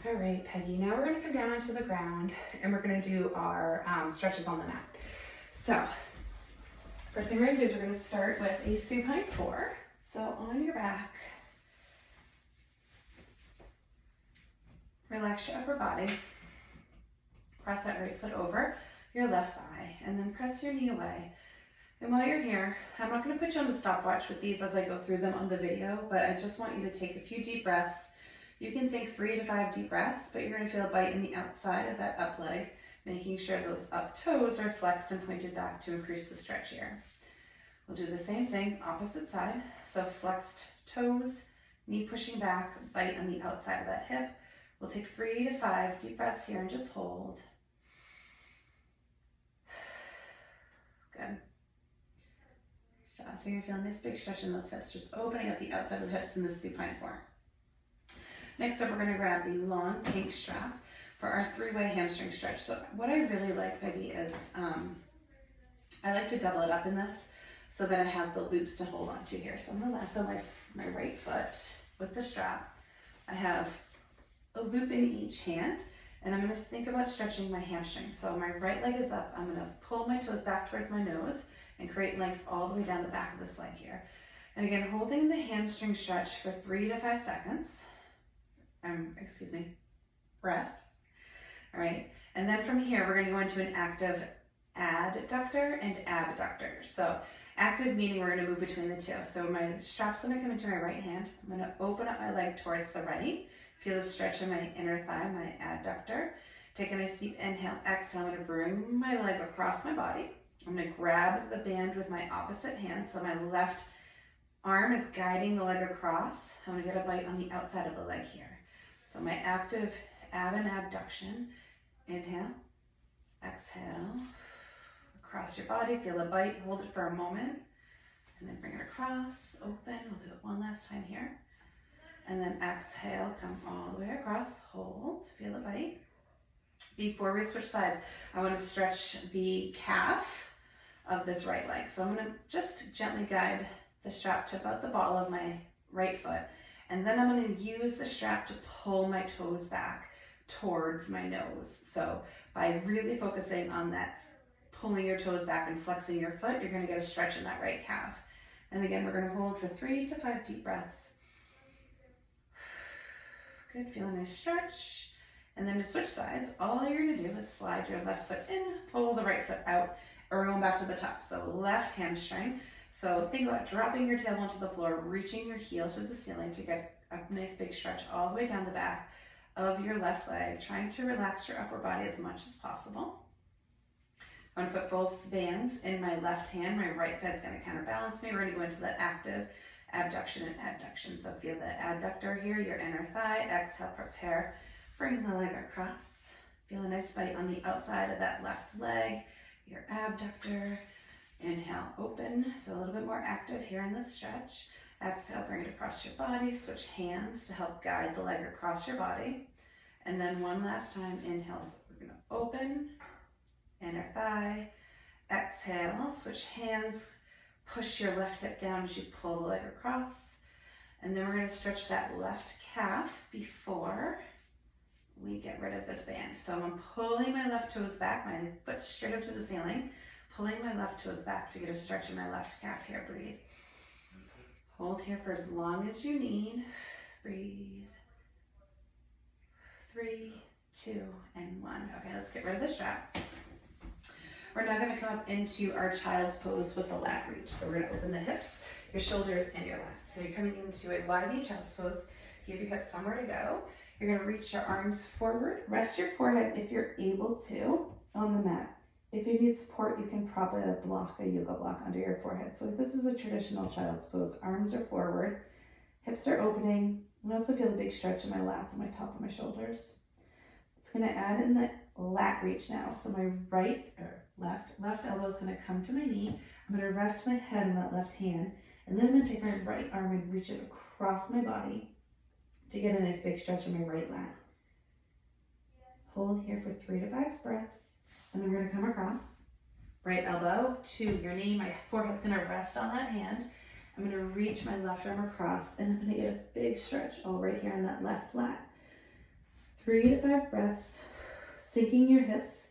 All right, Peggy, now we're gonna come down onto the ground and we're gonna do our stretches on the mat. So, first thing we're gonna do is we're gonna start with a supine 4. So on your back, relax your upper body, cross that right foot over your left thigh, and then press your knee away. And while you're here, I'm not gonna put you on the stopwatch with these as I go through them on the video, but I just want you to take a few deep breaths. You can think 3 to 5 deep breaths, but you're gonna feel a bite in the outside of that up leg, making sure those up toes are flexed and pointed back to increase the stretch here. We'll do the same thing, opposite side. So flexed toes, knee pushing back, bite on the outside of that hip. We'll take 3 to 5 deep breaths here and just hold. Good. So you're feeling a nice big stretch in those hips, just opening up the outside of the hips in the supine 4. Next up, we're going to grab the long pink strap for our 3-way hamstring stretch. So what I really like, Peggy, is I like to double it up in this so that I have the loops to hold on to here. So I'm going to lasso my right foot with the strap. I have a loop in each hand, and I'm going to think about stretching my hamstring. So my right leg is up. I'm going to pull my toes back towards my nose and create length all the way down the back of this leg here. And again, holding the hamstring stretch for 3 to 5 seconds. Breaths. All right. And then from here, we're going to go into an active adductor and abductor. So active meaning we're going to move between the two. So my strap's going to come into my right hand. I'm going to open up my leg towards the right. Feel the stretch in my inner thigh, my adductor. Take a nice deep inhale, exhale. I'm going to bring my leg across my body. I'm going to grab the band with my opposite hand. So my left arm is guiding the leg across. I'm going to get a bite on the outside of the leg here. So my active ab and abduction. Inhale, exhale, across your body. Feel a bite, hold it for a moment, and then bring it across, open. We'll do it one last time here. And then exhale, come all the way across, hold, feel a bite. Before we switch sides, I want to stretch the calf of this right leg. So I'm going to just gently guide the strap to about the ball of my right foot. And then I'm going to use the strap to pull my toes back towards my nose. So by really focusing on that, pulling your toes back and flexing your foot, you're going to get a stretch in that right calf. And again, we're going to hold for 3 to 5 deep breaths. Good, feel a nice stretch. And then to switch sides, all you're going to do is slide your left foot in, pull the right foot out, or we're going back to the top. So left hamstring. So think about dropping your tailbone to the floor, reaching your heel to the ceiling to get a nice big stretch all the way down the back of your left leg, trying to relax your upper body as much as possible. I'm going to put both bands in my left hand. My right side's going to counterbalance me. We're going to go into the active abduction and adduction. So feel the adductor here, your inner thigh. Exhale, prepare. Bring the leg across. Feel a nice bite on the outside of that left leg, your abductor. Inhale, open, so a little bit more active here in this stretch. Exhale, bring it across your body. Switch hands to help guide the leg across your body. And then one last time, inhale, so we're going to open, inner thigh. Exhale, switch hands, push your left hip down as you pull the leg across. And then we're going to stretch that left calf before we get rid of this band. So I'm pulling my left toes back, my foot straight up to the ceiling. Pulling my left toes back to get a stretch in my left calf here. Breathe. Hold here for as long as you need. Breathe. 3, 2, and 1. Okay, let's get rid of the strap. We're now going to come up into our child's pose with the lat reach. So we're going to open the hips, your shoulders, and your lats. So you're coming into a wide knee child's pose. Give your hips somewhere to go. You're going to reach your arms forward. Rest your forehead if you're able to on the mat. If you need support, you can prop a block, a yoga block under your forehead. So this is a traditional child's pose. Arms are forward, hips are opening. I also feel a big stretch in my lats and my top of my shoulders. It's going to add in the lat reach now. So my left elbow is going to come to my knee. I'm going to rest my head on that left hand. And then I'm going to take my right arm and reach it across my body to get a nice big stretch in my right lat. Hold here for 3 to 5 breaths. And then we're going to come across, right elbow to your knee. My forehead's going to rest on that hand. I'm going to reach my left arm across, and I'm going to get a big stretch all right here on that left lat. 3 to 5 breaths, sinking your hips,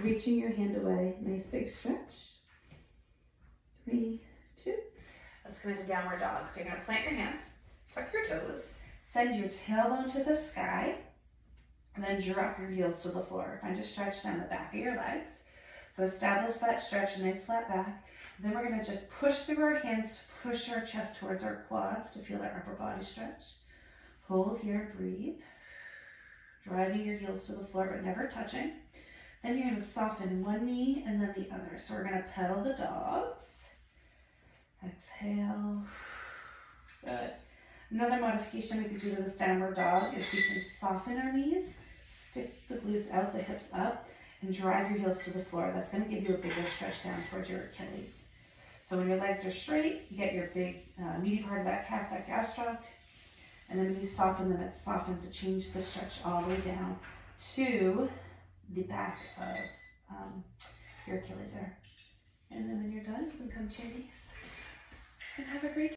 reaching your hand away. Nice big stretch. 3, 2. Let's come into downward dog. So you're going to plant your hands, tuck your toes, send your tailbone to the sky, and then drop your heels to the floor. Find a stretch down the back of your legs. So establish that stretch, nice flat back. Then we're going to just push through our hands to push our chest towards our quads to feel our upper body stretch. Hold here, breathe. Driving your heels to the floor but never touching. Then you're going to soften one knee and then the other. So we're going to pedal the dogs. Exhale. Good. Another modification we could do to this downward dog is we can soften our knees, stick the glutes out, the hips up, and drive your heels to the floor. That's going to give you a bigger stretch down towards your Achilles. So when your legs are straight, you get your big meaty part of that calf, that gastroc. And then when you soften them, it softens to change the stretch all the way down to the back of your Achilles there. And then when you're done, you can come to your knees and have a great day.